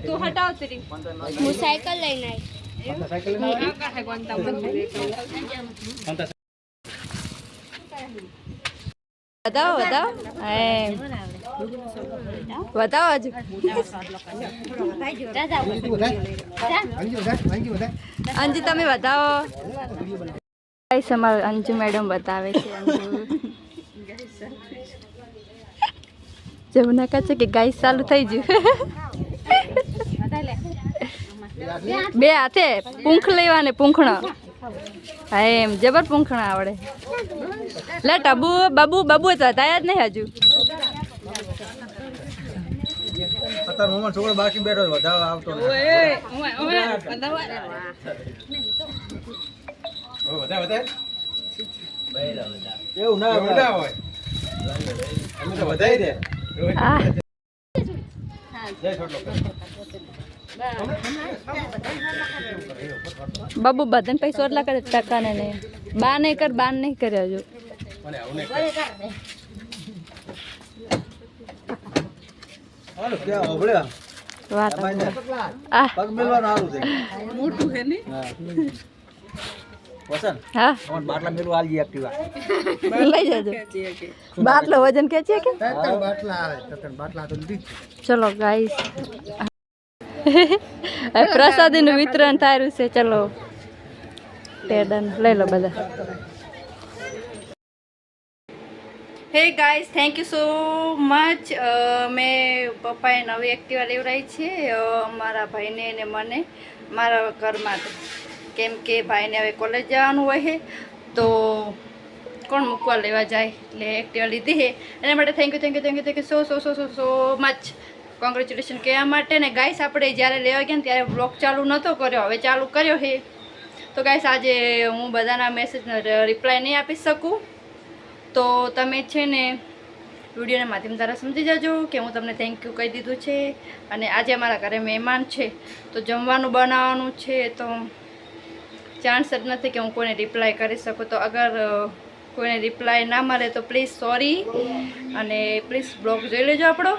તું હટાવ તેરી હું સાયકલ લઈને બતાવો બતાવો હજુ અંજુ તમે બતાવો અમારે અંજુ મેડમ બતાવે છે જમુના કહે છે કે ગાઈસ ચાલુ થઈ ગયું બે હાથે પૂંખ લેવાને પૂંખણો હા એમ જબર પૂંખણા આવડે લે ટબુ બબુ બબુ તો હતા જ નહીં હજુ અત્યારે મોમાં છોકરો બાકી બેઠો વધારે આવતો એવું ના હોય અમે તો વધાઈ દે બાબુ બધાને પૈસા એટલા કરે ટકા ને નહીં બા નહીં કર બાન નહીં કરે હજુ વાત હા લઈ જજો બાટલો વજન કે છે કે ચલો ગાઈસ પ્રસાદીનું વિતરણ થાયું છે ચલો ટેડન લઈ લો બધા હે guys thank you so much મેં પપ્પાએ નવી એક્ટિવા લેવડાવી છે મારા ભાઈને અને મને મારા ઘર માટે કેમ કે ભાઈને હવે કોલેજ જવાનું હોય તો કોણ મૂકવા લેવા જાય એટલે એક્ટિવા લીધી છે એના માટે thank you so much congratulation કહેવા માટે ને ગાઈસ આપણે જ્યારે લેવા ગયા ને ત્યારે બ્લોગ ચાલુ નહોતો કર્યો હવે ચાલુ કર્યો છે તો ગાઈસ આજે હું બધાના મેસેજનો રિપ્લાય નહીં આપી શકું તો તમે છે ને વિડીયોના માધ્યમ દ્વારા સમજી જજો કે હું તમને થેન્ક યુ કહી દીધું છે અને આજે અમારા ઘરે મહેમાન છે તો જમવાનું બનાવવાનું છે તો ચાન્સ જ નથી કે હું કોઈને રિપ્લાય કરી શકું તો અગર કોઈને રિપ્લાય ના મળે તો પ્લીઝ સોરી અને પ્લીઝ બ્લોગ જોઈ લેજો આપણો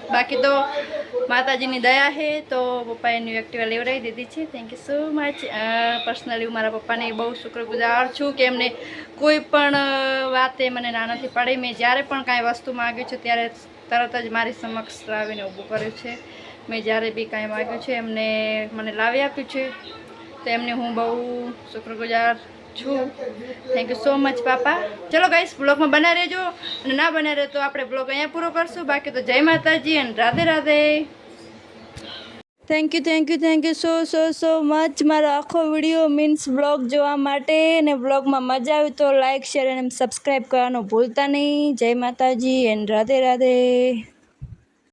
બાકી તો માતાજીની દયા છે તો પપ્પાએ ન્યૂ એક્ટિવા લેવડાવી દીધી છે thank you so much personally હું મારા પપ્પાને બહુ શુક્રગુજાર છું કે એમને કોઈ પણ વાતે મને ના નથી પાડી મેં જ્યારે પણ કાંઈ વસ્તુ માગ્યું છે ત્યારે તરત જ મારી સમક્ષ લાવીને ઊભું કર્યું છે મેં જ્યારે બી કાંઈ માગ્યું છે એમને મને લાવી આપ્યું છે તો એમને હું બહુ શુક્રગુજાર છું થેન્ક યુ સો મચ પાપા ચલો ગાઈસ બ્લોગમાં બના રહેજો અને ના બના રહે તો આપણે બ્લોગ અહીંયા પૂરો કરશું બાકી તો જય માતાજી અને Radhe Radhe thank you so much મારો આખો વિડીયો મીન્સ બ્લોગ જોવા માટે અને બ્લોગમાં મજા આવી તો લાઇક શેર અને સબસ્ક્રાઈબ કરવાનું ભૂલતા નહીં જય માતાજી એન્ડ રાધે રાધે